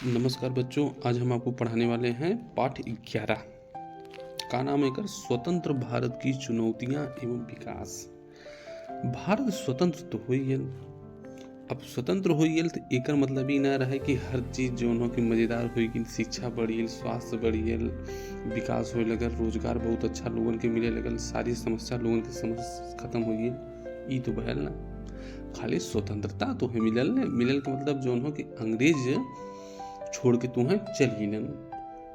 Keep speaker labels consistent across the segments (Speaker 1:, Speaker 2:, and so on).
Speaker 1: नमस्कार बच्चों, आज हम आपको पढ़ाने वाले हैं पाठ 11 का नाम है स्वतंत्र भारत की चुनौतियां एवं विकास। भारत स्वतंत्र तो हुई है। अब स्वतंत्र हुई है तो एकर मतलब ही ना रहे कि हर चीज जो हो कि मजेदार हुई कि शिक्षा बढ़ी, स्वास्थ्य बढ़ी, विकास होए लगल, रोजगार बहुत अच्छा लोगन के मिले लगल, सारी समस्या लोगन के समस्या खत्म हुई है। ई तो बहल ना खाली स्वतंत्रता तो है मिलल का मतलब जो हो कि अंग्रेज छोड़ के तुम्हें चल गिलन,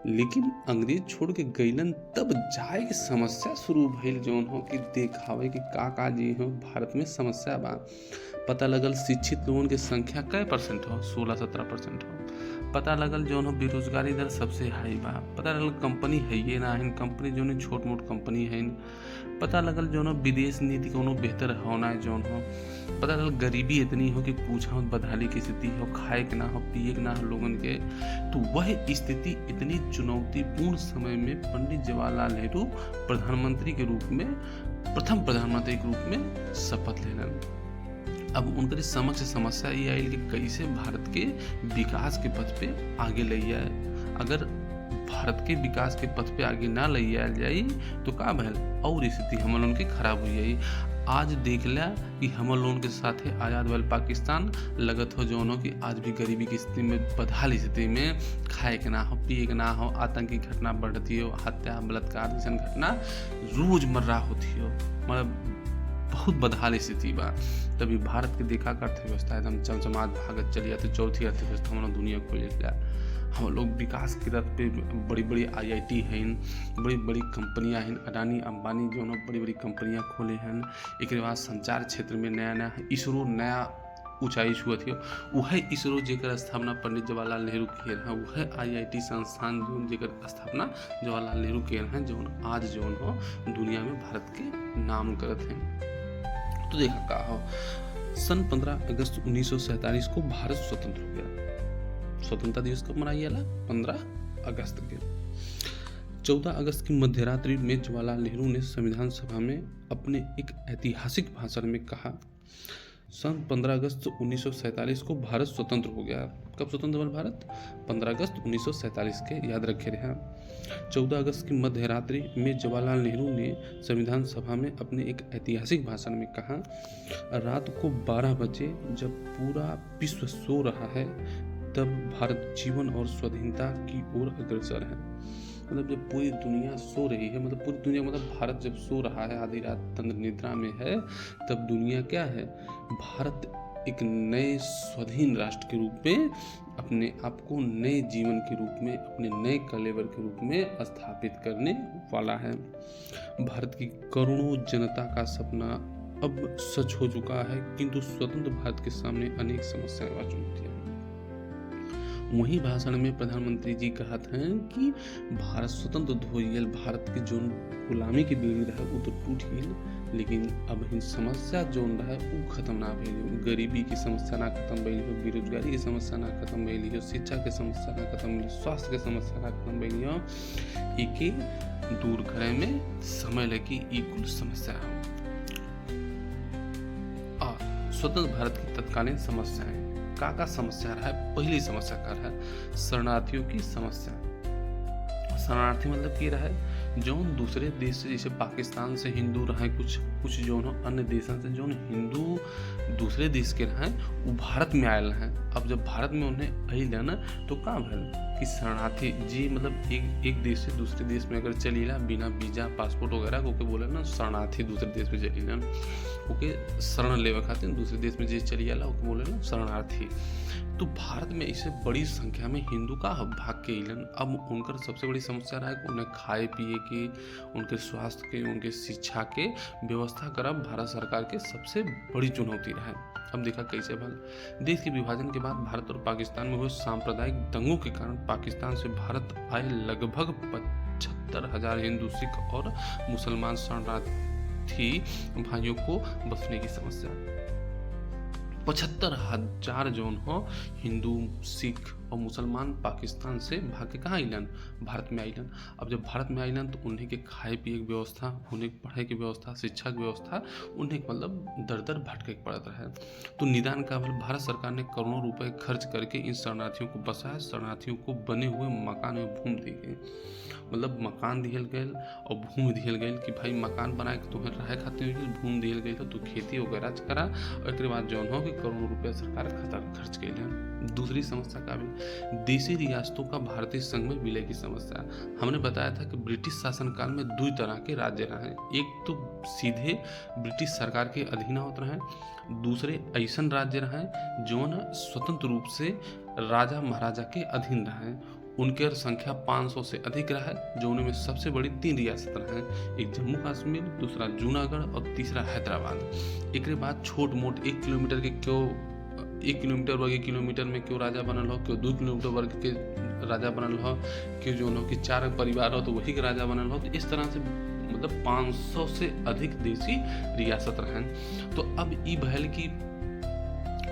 Speaker 1: लेकिन अंग्रेज छोड़ के गईलन तब जाए के समस्या शुरू भइल जौन हो कि देखावे कि का जी हो भारत में समस्या बा। पता लगल शिक्षित लोगों की संख्या कै परसेंट हो, 16-17% हो। पता लगल जौन हो बेरोजगारी दर सबसे हाई बा। पता लगल कंपनी है ये ना है, कंपनी जो है छोट मोट कंपनी है। पता लगल जौन हो विदेश नीति कोनो बेहतर होना है जौन हो। पता लगल गरीबी इतनी हो कि पूछा बदहाली की स्थिति हो, खाए के ना हो, पिए के ना हो लोगन के। तो वह स्थिति इतनी चुनौतीपूर्ण समय में पंडित जवाहरलाल नेहरू प्रधानमंत्री के रूप में, प्रथम प्रधानमंत्री के रूप में शपथ लेलन। अब उनके समक्ष समस्या ये आई कि कैसे भारत के विकास के पथ पे आगे ले जाए। अगर भारत के विकास के पथ पे आगे ना ले जाए तो का भल और स्थिति हम लोगन के खराब हो जाई। आज देख लिया कि हम लोगन के साथ आजाद वाल पाकिस्तान लगत हो जौन हो कि आज भी गरीबी की स्थिति में, बदहाल स्थिति में, खाए के ना हो, पिए के ना हो, आतंकी घटना बढ़ती हो, हत्या बलात्कार जैसन घटना रोजमर्रा होती हो, मतलब बहुत बदहाल स्थिति बा। तभी भारत के देखा का अर्थव्यवस्था एकदम चमचमात भागत चली जाती। चौथी अर्थव्यवस्था हम लोग दुनिया खोल लिया। हम लोग विकास के रथ पे बड़ी बड़ी IIT हैं, बड़ी बड़ी कंपनियां हैं, अडानी अंबानी जो है बड़ी बड़ी कंपनियां खोले हैं। एक बाद संचार क्षेत्र में नया नया इसरो नया ऊंचाई छुआ थी। वह इसरो जेकर स्थापना पंडित जवाहरलाल नेहरू किए हैं, वह IIT संस्थान जो जेकर स्थापना जवाहरलाल नेहरू किए हैं, जो आज जो हो दुनिया में भारत के नाम करत हैं। तो देखा का हो सन 15 अगस्त 1947 को भारत स्वतंत्र हो गया। स्वतंत्रता दिवस कब मनाया जाला? 15 अगस्त के। 14 अगस्त की मध्यरात्रि में जवाहरलाल नेहरू ने संविधान सभा में अपने एक ऐतिहासिक भाषण में कहा, सन 15 अगस्त 1947 को भारत स्वतंत्र हो गया। कब स्वतंत्र हुआ भारत? 15 अगस्त 1947 के, याद रखे रहे। 14 अगस्त की मध्यरात्रि में जवाहरलाल नेहरू ने संविधान सभा में अपने एक ऐतिहासिक भाषण में कहा, रात को 12 बजे जब पूरा विश्व सो रहा है तब भारत जीवन और स्वाधीनता की ओर अग्रसर है। मतलब जब पूरी दुनिया सो रही है, मतलब पूरी दुनिया मतलब भारत जब सो रहा है, आधी रात तंद्र निद्रा में है, तब दुनिया क्या है? भारत एक नए स्वाधीन राष्ट्र के रूप में अपने आप को नए जीवन के रूप में, अपने नए कलेवर के रूप में स्थापित करने वाला है। भारत की करोड़ों जनता का सपना अब सच हो चुका है, किंतु स्वतंत्र भारत के सामने अनेक समस्याएं और चुनौतियां। वही भाषण में प्रधानमंत्री जी कहत हैं कि भारत स्वतंत्र होइल, भारत के जो गुलामी की बेड़ी रहे वो तो टूट गई, लेकिन अब इन समस्या जो रहे वो खत्म ना भइल। गरीबी की समस्या ना खत्म भइल हो, बेरोजगारी की समस्या ना खत्म भइल हो, शिक्षा के समस्या ना खत्म भइल, स्वास्थ्य के समस्या ना खत्म भइल हो। एके दूर करे में समय लगी ई कुल समस्या हो। स्वतंत्र भारत की तत्कालीन समस्याएं का समस्या रहा है? पहली समस्या का रहा है शरणार्थियों की समस्या। शरणार्थी मतलब की रहा है जो दूसरे देश से, जैसे पाकिस्तान से हिंदू रहे, कुछ जो अन्य देशों से जो हिंदू दूसरे देश के रहे वो भारत में आयल हैं। अब जब भारत में उन्हें अल ना तो का भल कि शरणार्थी जी मतलब एक देश से दूसरे देश में अगर चलीला बिना वीजा पासपोर्ट वगैरह को बोले ना शरणार्थी, दूसरे देश में चलीला ओके शरण लेवे खातिर दूसरे देश में जे चली जाला ओके बोले ना शरणार्थी। तो भारत में इसे बड़ी संख्या में हिंदू का भाग के अलन। अब उनकर सबसे बड़ी समस्या रहा है कि उन्हें खाए पिए की, उनके स्वास्थ्य के, उनके शिक्षा के व्यवस्था करब भारत सरकार के सबसे बड़ी चुनौती रहा है। अब देखा कैसे भल देश के विभाजन के बाद भारत और पाकिस्तान में हुए सांप्रदायिक दंगों के कारण पाकिस्तान से भारत आए लगभग 75,000 हिंदू, सिख और मुसलमान शरणार्थी भाइयों को बसने की समस्या। 75,000 जोन हो हिंदू, सिख और मुसलमान पाकिस्तान से भाग के कहाँ आइलन, भारत में आइलन। अब जब भारत में आइलन तो उन्हें के खाए पिए की व्यवस्था, उन्हें पढ़े की व्यवस्था, शिक्षा की व्यवस्था उन्हें मतलब दर दर भटके पड़त रहे। तो निदान का भारत सरकार ने करोड़ों रुपए खर्च करके इन शरणार्थियों को बसाया। शरणार्थियों को बने हुए मकान में भूमि दी गई, मतलब मकान दिहल गए और भूमि दिहल गई कि भाई मकान बनाए के तुम्हें रहे खातिर भूमि दिहल गई तो खेती वगैरह करा। और एक बाद जौन हो कि करोड़ों रुपया सरकार खर्च कैले। दूसरी समस्या का भी देशी रियासतों का भारतीय संघ में विलय की समस्या। हमने बताया था कि ब्रिटिश शासनकाल में दो तरह के राज्य रहे, एक तो सीधे ब्रिटिश सरकार के अधीन होते रहे, दूसरे ऐसन राज्य रहे जो स्वतंत्र रूप से राजा महाराजा के अधीन रहे। उनके संख्या 500 से अधिक रहा है, जो उनमें सबसे बड़ी 3 रियासत रहे, एक जम्मू कश्मीर, दूसरा जूनागढ़ और तीसरा हैदराबाद। एक बाद छोट मोट 1 किलोमीटर के क्यों 1 किलोमीटर वर्ग किलोमीटर में क्यों राजा बनल हो, क्यों 2 किलोमीटर वर्ग के राजा बनल हो, क्यों जो हो कि 4 परिवार हो तो वही के राजा बनल हो। तो इस तरह से मतलब 500 से अधिक देशी रियासत रहे। तो अब ई भैल की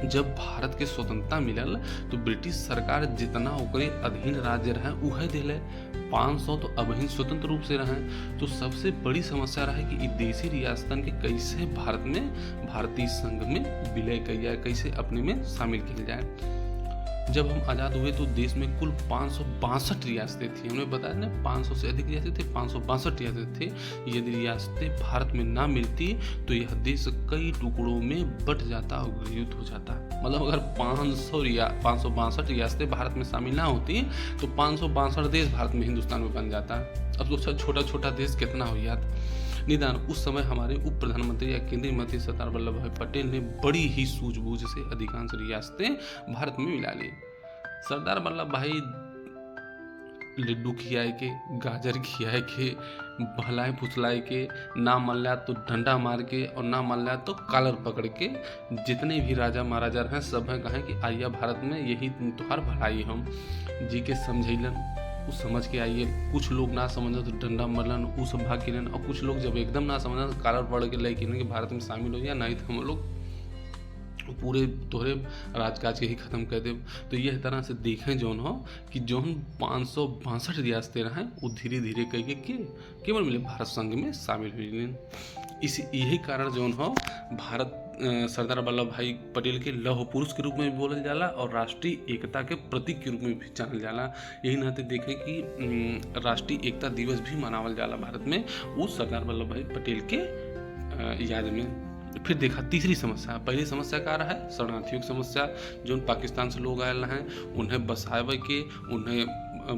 Speaker 1: जब भारत के स्वतंत्रता मिलल तो ब्रिटिश सरकार जितना ओकरे अधीन राज्य रहे उहे दिले। 500 तो अबहिन स्वतंत्र रूप से रहे। तो सबसे बड़ी समस्या रहे कि देशी रियासतन के कैसे भारत में भारतीय संघ में विलय किया जाए, कैसे अपने में शामिल किया जाए। जब हम आज़ाद हुए तो देश में कुल 562 रियासतें थी। हमने बताया ना 500 से अधिक रियासतें थे, 562 रियासतें थे। यदि रियासतें भारत में ना मिलती तो यह देश कई टुकड़ों में बट जाता और विभक्त हो जाता। मतलब अगर 562 रियासतें भारत में शामिल ना होती तो 562 देश भारत में हिंदुस्तान में बन जाता। अब सोचा छोटा छोटा देश कितना हो याद। निदान उस समय हमारे उप प्रधानमंत्री या केंद्रीय मंत्री सरदार वल्लभ भाई पटेल ने बड़ी ही सूझबूझ से अधिकांश रियासतें भारत में मिला ली। सरदार वल्लभ भाई लड्डू खियाए के, गाजर खियाए के, भलाए फुसलाए के, ना मल्ला तो डंडा मार के और ना मल्ला तो कॉलर पकड़ के जितने भी राजा महाराजा रहे सब हैं कहें कि आइया भारत में यही तुम्हार भलाई हम जी के समझैलन उस समझ के आइए। कुछ लोग ना समझ तो डंडा मरलन उस भाग किलन, और कुछ लोग जब एकदम ना समझ तो कॉलर पकड़ के ले कि भारत में शामिल हो गया, नहीं तो हम लोग पूरे तोहरे राजकाज के ही खत्म कर दे। तो यह तरह से देखें जौन हो कि जौन 562 रियासतें रहें वो धीरे धीरे कह के केवल मिले भारत संघ में शामिल हुई। इस यही कारण जौन हो भारत सरदार वल्लभ भाई पटेल के लौह पुरुष के रूप में भी बोलल जाला और राष्ट्रीय एकता के प्रतीक के रूप में भी जानल जाला। यही नाते देखें कि राष्ट्रीय एकता दिवस भी मनावल जाला भारत में वो सरदार वल्लभ भाई पटेल के याद में। फिर देखा तीसरी समस्या। पहली समस्या क्या रहा है, शरणार्थियों की समस्या। जो पाकिस्तान से लोग आए हैं उन्हें बसावे के, उन्हें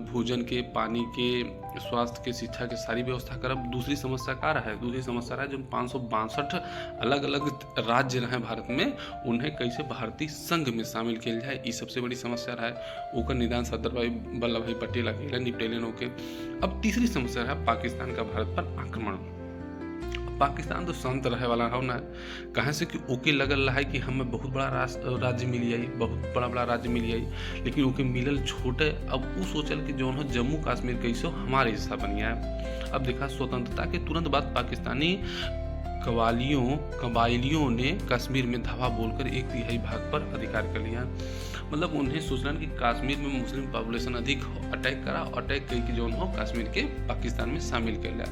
Speaker 1: भोजन के, पानी के, स्वास्थ्य के, शिक्षा के सारी व्यवस्था करब। दूसरी समस्या क्या रहा है, दूसरी समस्या रहा है जो 562 अलग अलग राज्य रहे भारत में उन्हें कैसे भारतीय संघ में शामिल किया जाए, ये सबसे बड़ी समस्या रहा है। ओकर निदान सरदार वल्लभ भाई पटेल अकेला निपटेलन होके। अब तीसरी समस्या रहा पाकिस्तान का भारत पर आक्रमण। पाकिस्तान तो शांत रहे वाला हो ना, कहाँ से कि ओके लगल रहा है कि हमें बहुत बड़ा राज्य मिल जाए, बहुत बड़ा राज्य मिल जाए, लेकिन ओके मिलल छोटे। अब वो सोचल कि जो है जम्मू कश्मीर कैसे हमारे हिस्सा बन गया है। अब देखा स्वतंत्रता के तुरंत बाद पाकिस्तानी कबायलियों ने कश्मीर में धावा बोलकर 1/3 भाग पर अधिकार कर लिया। मतलब उन्हें सोचलन कि कश्मीर में मुस्लिम पॉपुलेशन अधिक हो, अटैक करा, अटैक करके जो हो कश्मीर के पाकिस्तान में शामिल कर लिया।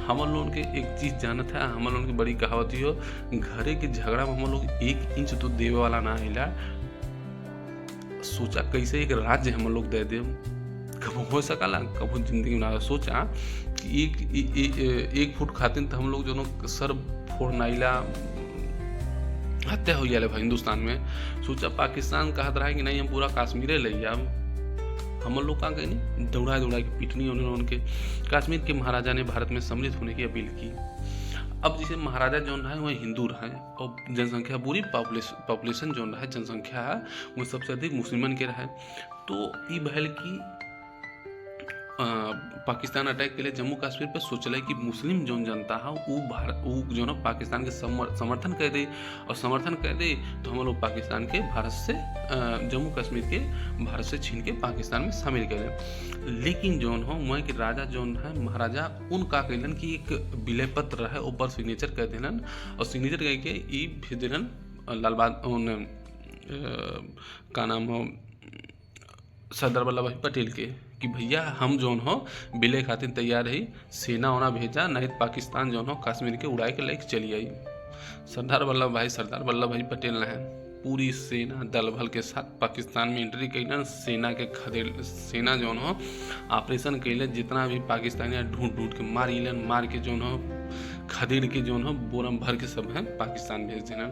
Speaker 1: हम लोग के एक चीज़ जानत है, हम लोग की बड़ी कहावत हो, घरे के झगड़ा में हम लोग 1 इंच तो देवे वाला ना हिला। सोचा कैसे एक राज्य हम लोग दे दे, कब हो सकला, कब जिंदगी में ना सोचा कि एक फुट खातिर तो हम लोग जो सर फोड़नाइला हत्या हो जाए भाई हिंदुस्तान में। सोचा पाकिस्तान कहत रहा है कि नहीं हम पूरा कश्मीर ले जाए, हम लोग कहाँ गए नहीं दौड़ा के पीटनी उनके। कश्मीर के महाराजा ने भारत में सम्मिलित होने की अपील की। अब जैसे महाराजा जो रहा है वह हिंदू रहा है और जनसंख्या पूरी पॉपुलेशन जो रहा है जनसंख्या है वो सबसे अधिक मुसलमान के रहा है। तो ये बहल की पाकिस्तान अटैक के लिए जम्मू कश्मीर पर सोचल कि मुस्लिम जो जनता है वो जो ना पाकिस्तान के समर्थन कर दे, और समर्थन कर दे तो हम लोग पाकिस्तान के भारत से जम्मू कश्मीर के भारत से छीन के पाकिस्तान में शामिल कर। लेकिन जौन हो वहाँ के राजा जौन है महाराजा उनका कहलन कि एक विलय पत्र है ऊपर सिग्नेचर कर देलन, और सिग्नेचर करके ये भेज देलन लालबाग का नाम हो सरदार वल्लभ भाई पटेल के कि भैया हम जौन हो बिले खातिर तैयार रही, सेना वोना भेजा, नहीं तो पाकिस्तान जौन हो कश्मीर के उड़ाए के लेके चली आई। सरदार वल्लभ भाई पटेल ने पूरी सेना दल बल के साथ पाकिस्तान में एंट्री कैलन। सेना जौन हो ऑपरेशन कैले, जितना भी पाकिस्तानी ढूंढ के मार के जौन हो खदेड़ के जौन हो बोरम भर के सब हैं पाकिस्तान भेज देना।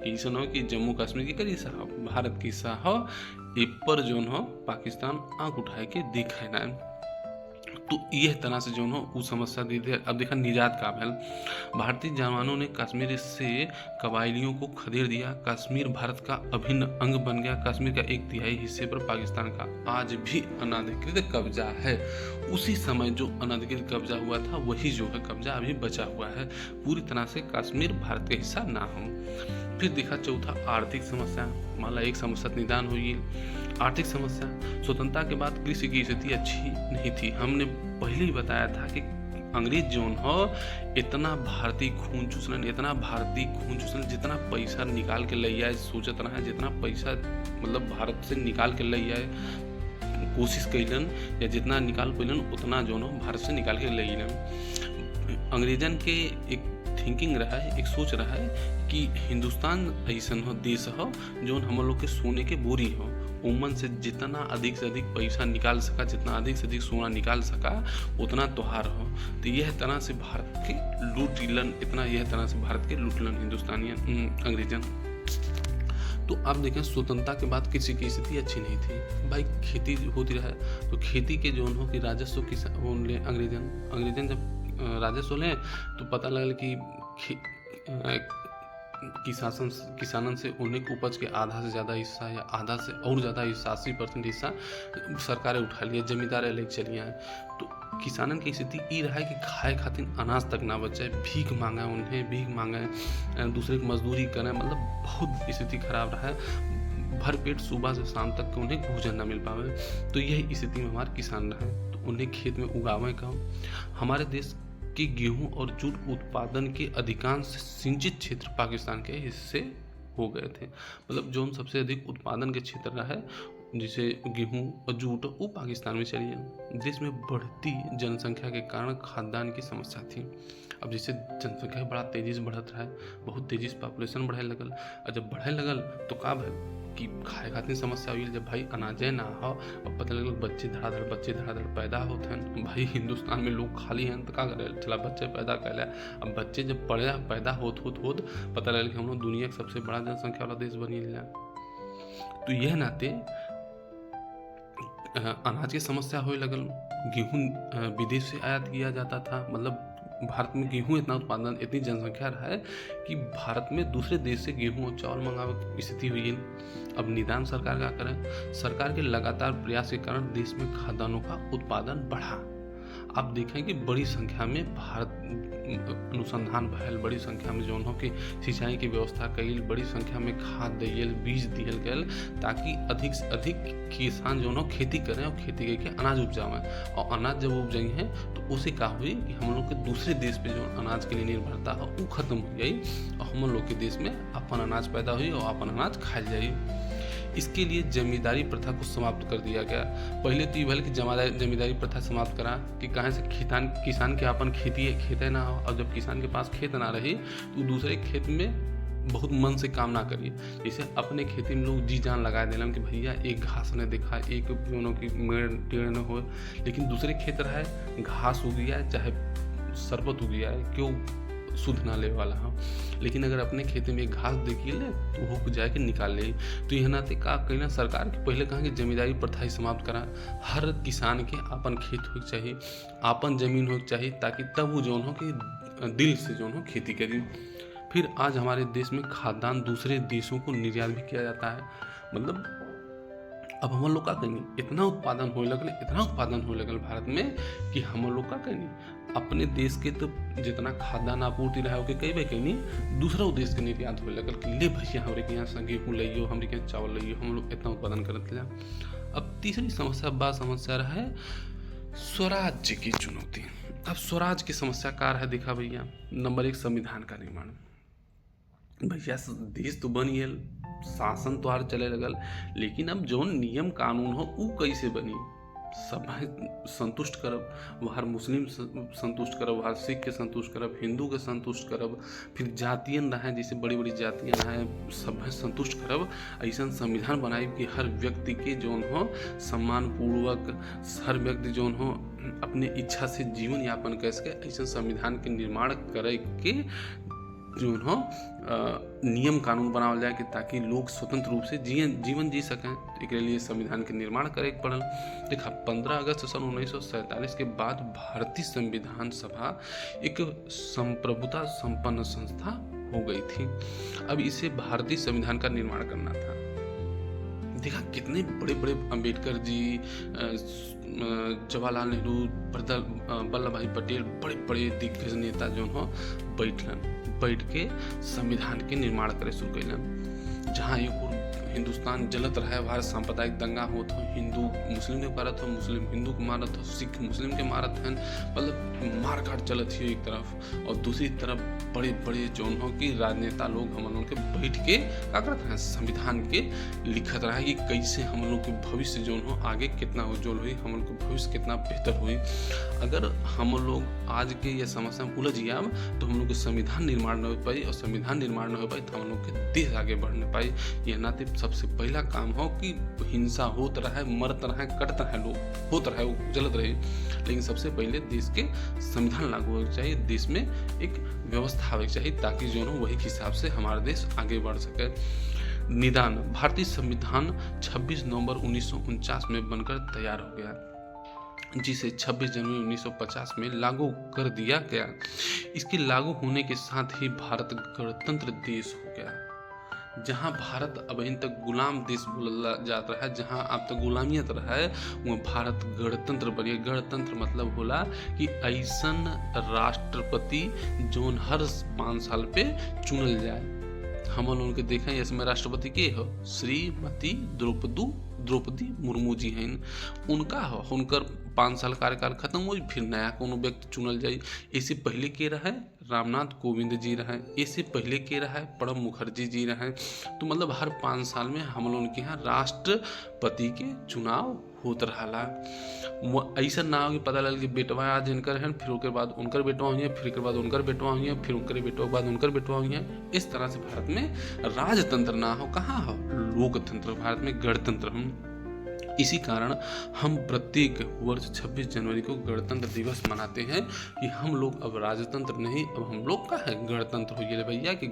Speaker 1: ऐसा हो कि जम्मू कश्मीर की करी साहब भारत की साहब ए पर जौन हो पाकिस्तान आँख उठाए के दिखे ना। तो यह तरह से जौन हो वो समस्या दी थी। अब देखा निजात का भेल, भारतीय जवानों ने कश्मीर से कबायलियों को खदेड़ दिया। कश्मीर भारत का अभिन्न अंग बन गया। कश्मीर का 1/3 हिस्से पर पाकिस्तान का आज भी अनाधिकृत कब्जा है। उसी समय जो अनाधिकृत कब्जा हुआ था वही जो है कब्जा अभी बचा हुआ है। पूरी तरह से कश्मीर भारत का हिस्सा ना हो। फिर देखा चौथा आर्थिक समस्या, मान ला एक समस्या निदान हुई। आर्थिक समस्या, स्वतंत्रता के बाद कृषि की स्थिति अच्छी नहीं थी। हमने पहले ही बताया था कि अंग्रेज जौन हो इतना भारतीय खून चूसन जितना पैसा निकाल के ले आए, सोचत रहा है जितना पैसा मतलब भारत से निकाल के ले आए कोशिश कैलन या जितना निकाल पैलन उतना जौन हो भारत से निकाल के ले आए। अंग्रेजन के एक थिंकिंग रहा है, एक सोच रहा है कि हिंदुस्तान ऐसा हो देश हो जो हम लोग के सोने के बोरी हो, उमन से जितना अधिक से अधिक पैसा निकाल सका, जितना अधिक से अधिक सोना निकाल सका उतना त्योहार हो। तो यह तरह से भारत के लूटलन हिंदुस्तानी अंग्रेजन। तो आप देखें स्वतंत्रता के बाद किसी की स्थिति अच्छी नहीं थी। भाई खेती होती रहा तो खेती के जो हो कि राजस्व अंग्रेजन जब राजस्व लें तो पता लगा कि किसानन से उन्हें उपज के आधा से ज़्यादा हिस्सा या आधा से और ज़्यादा हिस्सा 80% हिस्सा सरकारें उठा लिया, जमींदार लेके चलिए हैं। तो किसानन की स्थिति ये रहा है कि खाए खातिर अनाज तक ना बचे, भीख मांगे, दूसरे की मजदूरी करें, मतलब बहुत स्थिति खराब रहा है। भर पेट सुबह से शाम तक के उन्हें भोजन ना मिल पावे। तो यही स्थिति में हमारे किसान रहे, तो उन्हें खेत में उगावे का। हमारे देश कि गेहूं और जूट उत्पादन के अधिकांश सिंचित क्षेत्र पाकिस्तान के हिस्से हो गए थे। मतलब जो सबसे अधिक उत्पादन के क्षेत्र रहा है जिसे गेहूं और जूट वो पाकिस्तान में चली है। देश में बढ़ती जनसंख्या के कारण खाद्यान्न की समस्या थी। अब जैसे जनसंख्या बड़ा तेजी से बढ़त रहा है, बहुत तेजी से पॉपुलेशन बढ़े लगल, और जब बढ़े लगल तो का भल कि खाए खातिर समस्या हुई। जब भाई अनाजे ना हो, अब पता लगल बच्चे धड़ाधड़ पैदा होते हैं। भाई हिंदुस्तान में लोग खाली हैं तो का करे, चला बच्चे पैदा कर लिया। अब बच्चे जब पैदा होत पता लगल कि हम लोग दुनिया का सबसे बड़ा जनसंख्या वाला देश बनी लिया। तो यह नाते अनाज की समस्या होने लगल। गेहूं विदेश से आयात किया जाता था। मतलब भारत में गेहूं इतनी जनसंख्या रहा है कि भारत में दूसरे देश से गेहूं और चावल मंगावे की स्थिति हुई है। अब निदान सरकार क्या करे, सरकार के लगातार प्रयास के कारण देश में खाद्यान्नों का उत्पादन बढ़ा। आप देखें कि बड़ी संख्या में भारत अनुसंधान भयल, बड़ी संख्या में जौन हो कि सिंचाई की व्यवस्था कईल, बड़ी संख्या में खाद दियल, बीज दियल गयल, ताकि अधिक से अधिक किसान जौन हो खेती करें और खेती करके अनाज उपजावें। और अनाज जब उपजाई हैं तो उसे का हुई कि हम लोग के दूसरे देश पे जो अनाज के लिए निर्भरता हो वो खत्म हो जाए और हम लोग के देश में अपन अनाज पैदा हुई और अपन अनाज खायल जाए। इसके लिए जमींदारी प्रथा को समाप्त कर दिया गया। पहले तो ये भले कि जमींदारी प्रथा समाप्त करा कि कहाँ से किसान के अपन खेते ना हो, और जब किसान के पास खेत ना रही तो दूसरे खेत में बहुत मन से काम ना करिए। जैसे अपने खेती में लोग जी जान लगा देना कि भैया एक घास ने देखा, एक दोनों की टेढ़ न हो, लेकिन दूसरे खेत रहा है घास उग गया है चाहे सरबत उग गया है, क्यों शुद्ध ना ले वाला हो। लेकिन अगर अपने खेती में घास देखिए ले तो वो जाके निकाल ले। तो यह नाते का कहना सरकार के पहले कहा कि जमींदारी प्रथा ही समाप्त करा। हर किसान के अपन खेत हो चाहिए, अपन जमीन हो चाहिए, ताकि तब वो जौन हो कि दिल से जौन हो खेती करी। फिर आज हमारे देश में खाद्यान्न दूसरे देशों को निर्यात भी किया जाता है। मतलब अब हम लोग का कहेंगे इतना उत्पादन होने लगल भारत में कि हम लोग का कहेंगे अपने देश के तो जितना खाद्यान्न आपूर्ति रहा है कई बार कहीं दूसरा देश के निर्यात होने लगल कि ले भैया हमारे के यहाँ से गेहूँ लियो, हमारे के यहाँ चावल लियो, हम लोग इतना उत्पादन करते हैं। अब तीसरी समस्या रहा है स्वराज्य की चुनौती। अब स्वराज की समस्या कार है देखा भैया। नंबर 1 संविधान का निर्माण। भैया देश तो बन गेल, शासन तोहार चले लगल, लेकिन अब जौन नियम कानून हो उ कैसे बनी? सब संतुष्ट करब, वहाँ मुस्लिम संतुष्ट करब, वहाँ सिख के संतुष्ट करब, हिंदू के संतुष्ट करब, फिर जातियन रहे जैसे बड़ी बड़ी जातियाँ रहे सब संतुष्ट करब। ऐसा संविधान बनाई कि हर व्यक्ति के जौन हो सम्मान पूर्वक, हर व्यक्ति जौन हो अपने इच्छा से जीवन यापन कर सके, ऐसा संविधान के निर्माण करे के जौन हो नियम कानून बनावल जाए कि ताकि लोग स्वतंत्र रूप से जीवन जी सकें। तो एक लिए संविधान के निर्माण करे पड़ल। देखा 15 अगस्त सन 1947 के बाद भारतीय संविधान सभा एक संप्रभुता संपन्न संस्था हो गई थी। अब इसे भारतीय संविधान का निर्माण करना था। देखा कितने बड़े बड़े अंबेडकर जी, जवाहरलाल नेहरू, वल्लभ भाई पटेल, बड़े बड़े दिग्गज नेता जो हो बैठ के संविधान के निर्माण करे शुरू कैलन। जहाँ एक हिंदुस्तान जलत रहे, वहाँ सांप्रदायिक दंगा होत हो, हिंदू मुस्लिम के मारत हो, मुस्लिम हिंदू के मारत हो, सिख मुस्लिम के मारत हैं, मतलब मारकाट चलत ही एक तरफ, और दूसरी तरफ बड़े बड़े जौन हो कि राजनेता लोग हम लोग के बैठ के क्या करते हैं, संविधान के लिखत रहा कि कैसे हम लोग के भविष्य जौन हो आगे कितना उज्जवल हुई, हम लोग के भविष्य कितना बेहतर हुई। अगर हम लोग आज के ये समस्या में उलझ गया तो हम लोग के संविधान निर्माण न हो पाई, और संविधान निर्माण न हो पाई तो हम लोग के देश आगे बढ़ न पाई। यह नाते सबसे पहला काम हो कि हिंसा होत रहे, मरत रहे, कटत रहे, लोग होत रहे, वो चलत रहे, लेकिन सबसे पहले देश के संविधान लागू होना चाहिए, देश में एक व्यवस्था होनी चाहिए ताकि जो वही हिसाब से हमारा देश आगे बढ़ सके। निदान भारतीय संविधान 26 नवंबर 1949 में बनकर तैयार हो गया, जिसे 26 जनवरी 1950 में लागू कर दिया गया। इसके लागू होने के साथ ही भारत गणतंत्र देश हो गया। जहाँ भारत अभी तक गुलाम देश बोला जाता है, जहाँ अब तक गुलामियत रहा है, वो भारत गणतंत्र बनिए। गणतंत्र मतलब होला कि ऐसन राष्ट्रपति जोन हर 5 साल पे चुनल जाए। हम लोगों के देखें इसमें राष्ट्रपति के हो श्रीमती द्रौपदी मुर्मू जी हैं, उनका हो उनकर 5 साल कार्यकाल खत्म हो, फिर नया कोनो व्यक्ति चुनल जाए। इससे पहले के रहे रामनाथ कोविंद जी रहे, इससे पहले के रहे प्रणब मुखर्जी जी रहे। तो मतलब हर 5 साल में हम लोगों के यहाँ राष्ट्रपति के चुनाव होत रहा। ऐसा ना हो कि पता लगे कि बेटवा आज इनकर हैं, फिर उसके बाद उनकर बेटवा हुई है, फिर के बाद उनकर बेटवा हुई है, फिर उनकर बेटवा के बाद उनकर बेटवा हुई है। इस तरह से भारत में राजतंत्र ना हो, कहाँ हो लोकतंत्र, भारत में गणतंत्र हम। इसी कारण हम प्रत्येक वर्ष 26 जनवरी को गणतंत्र दिवस मनाते हैं कि हम लोग अब राजतंत्र नहीं, अब हम लोग का है गणतंत्र हो गया भैया, कि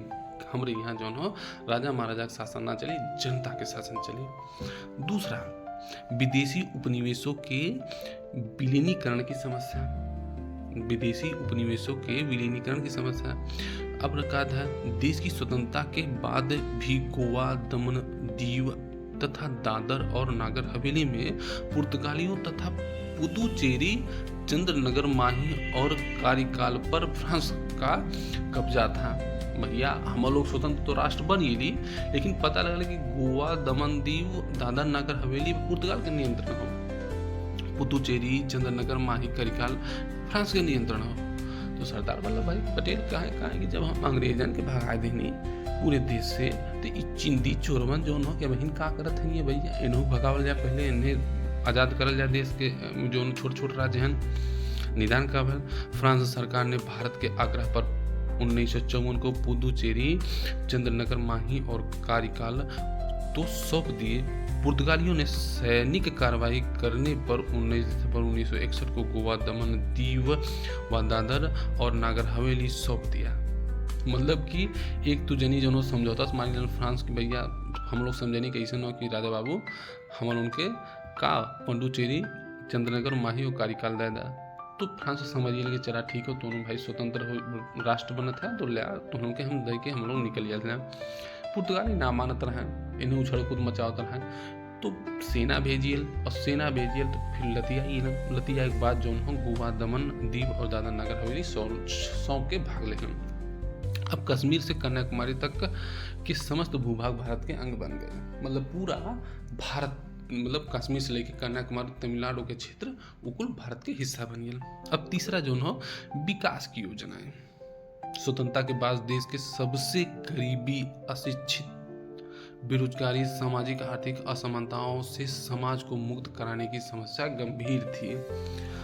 Speaker 1: हमारे यहाँ जो हो राजा महाराजा का शासन ना चले, जनता के शासन चले। दूसरा, विदेशी उपनिवेशों के विलीनीकरण की समस्या। विदेशी उपनिवेशों के विलीनीकरण की समस्या अब रकाद है। देश की स्वतंत्रता के बाद भी गोवा, दमन, दीव तथा दादर और नागर हवेली में पुर्तगालियों तथा पुदुचेरी, चंद्रनगर, माही और कारिकाल पर फ्रांस का कब्जा था। भैया हम लोग स्वतंत्र तो राष्ट्र बन गेली, लेकिन पता लगल कि गोवा, दमन, दीव, दादर, नागर हवेली पुर्तगाल के नियंत्रण हो, पुदुचेरी, चंद्रनगर, माही, कारिकाल फ्रांस के नियंत्रण हो। तो सरदार वल्लभ भाई पटेल कहे कि जब हम अंग्रेजन के भगा देनी पूरे देश से, तो चिंदी चोरवन जो हो के बहन का करत है भैया, इन्हों भगावल जाए, पहले इन्हें आज़ाद करल जाए देश के जो छोटे छोटे राज्य हैं। निदान का फ्रांस सरकार ने भारत के आग्रह पर 1954 को पुदुचेरी, चंद्रनगर, माही और कारिकाल तो सौंप दिए। पुर्तगालियों ने सैनिक कार्रवाई करने पर 19 दिसंबर 1961 को गोवा, दमन, दीव व दादर और नागर हवेली सौंप दिया। मतलब कि एक तो जनी जो समझौता मान लिया फ्रांस की, भैया हम लोग समझनी कैसे न कि राजा बाबू हम उनके का पुदुचेरी, चंद्रनगर, माही और कारिकाल दे दा। तो फ्रांस समझिए लगे चला ठीक हो, दोनों भाई स्वतंत्र राष्ट्र बनत है तो लिया तो उनके हम दे के हम लोग निकल जाते। पुर्तगाली ना मानत रहे, इन्हें उछल कूद मचावत रहे, तो सेना भेजिए, और सेना भेजिए तो फिर लतिया के बाद जो हो गोवा, दमन, दीव और दादर नागर हवेली सौंप के भाग ले। अब कश्मीर से कन्याकुमारी तक के समस्त भूभाग भारत के अंग बन गए। मतलब पूरा भारत, मतलब कश्मीर से लेकर कन्याकुमारी, तमिलनाडु के क्षेत्र वो कुल भारत के हिस्सा बन गए। अब तीसरा जो हो विकास की योजनाएं। स्वतंत्रता के बाद देश के सबसे गरीबी, अशिक्षित, बेरोजगारी, सामाजिक आर्थिक असमानताओं से समाज को मुक्त कराने की समस्या गंभीर थी।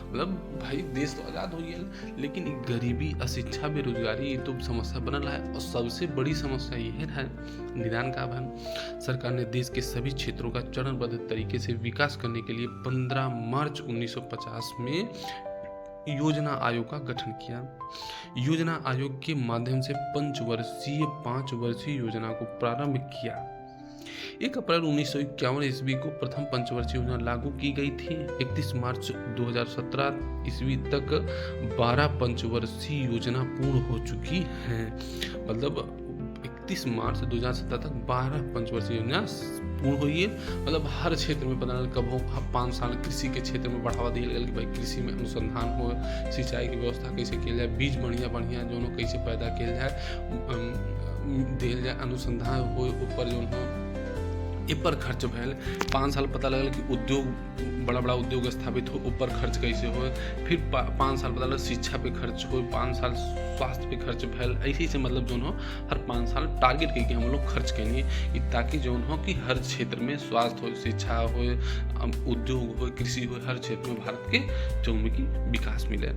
Speaker 1: मतलब भाई देश तो आज़ाद हो गया, लेकिन गरीबी, अशिक्षा, बेरोजगारी ये तो समस्या बनल है। और सबसे बड़ी समस्या ये है निदान का अभाव। सरकार ने देश के सभी क्षेत्रों का चरणबद्ध तरीके से विकास करने के लिए 15 मार्च 1950 में योजना आयोग का गठन किया। योजना आयोग के माध्यम से 5 वर्षीय योजना को प्रारंभ किया। 1 अप्रैल 1951 ईस्वी को प्रथम पंचवर्षीय योजना लागू की गई थी। 31 मार्च 2017 ईस्वी तक 12 पंचवर्षीय योजना पूर्ण हो चुकी हैं। मतलब 31 मार्च 2017 तक 12 पंचवर्षीय योजना पूर्ण हुई है। मतलब हर क्षेत्र में पता कब हो 5 साल कृषि के क्षेत्र में बढ़ावा दिया गया कि भाई कृषि में अनुसंधान हो, सिंचाई की व्यवस्था कैसे किया जाए, बीज बढ़िया जो कैसे पैदा किया जाए, दिया जाए, अनुसंधान हो ऊपर जो ए पर खर्च भैल। 5 साल पता लगल कि उद्योग बड़ा उद्योग स्थापित हो, ऊपर खर्च कैसे हो। फिर 5 साल पता लगल शिक्षा पे खर्च हो, 5 साल स्वास्थ्य पे खर्च भैल। ऐसे से मतलब जो हो हर 5 साल टारगेट करके हम लोग खर्च करेंगे ताकि जो हो कि हर क्षेत्र में स्वास्थ्य हो, शिक्षा हो, उद्योग हो, कृषि हो, हर क्षेत्र में भारत के चौमुखी विकास मिले।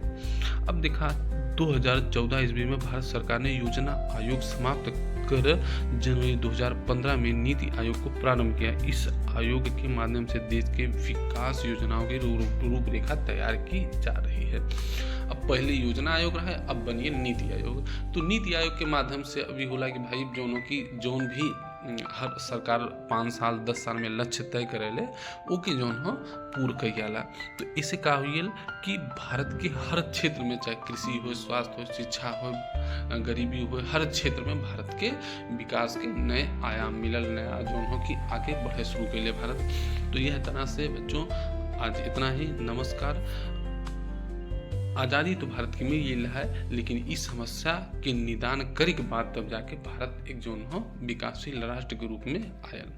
Speaker 1: अब देखा 2014 ईस्वी में भारत सरकार ने योजना आयोग समाप्त कर जनवरी 2015 में नीति आयोग को प्रारंभ किया। इस आयोग के माध्यम से देश के विकास योजनाओं की रूपरेखा तैयार की जा रही है। अब पहले योजना आयोग रहा है, अब बनिए नीति आयोग। तो नीति आयोग के माध्यम से अभी होला कि भाई जोन भी हर सरकार 5 साल 10 साल में लक्ष्य तय करेले ओके जोन हो पूर्ण कइला। तो इससे का हुई कि भारत के हर क्षेत्र में चाहे कृषि हो, स्वास्थ्य हो, शिक्षा हो, गरीबी हो, हर क्षेत्र में भारत के विकास के नए आयाम मिलल, नया जोन हो कि आगे बढ़े शुरू कैले भारत। तो यह तरह से बच्चों आज इतना ही। नमस्कार। आज़ादी तो भारत की मिल है, लेकिन इस समस्या के निदान करे के बाद तब जाके भारत एक जोन हो विकासशील राष्ट्र के रूप में आयल।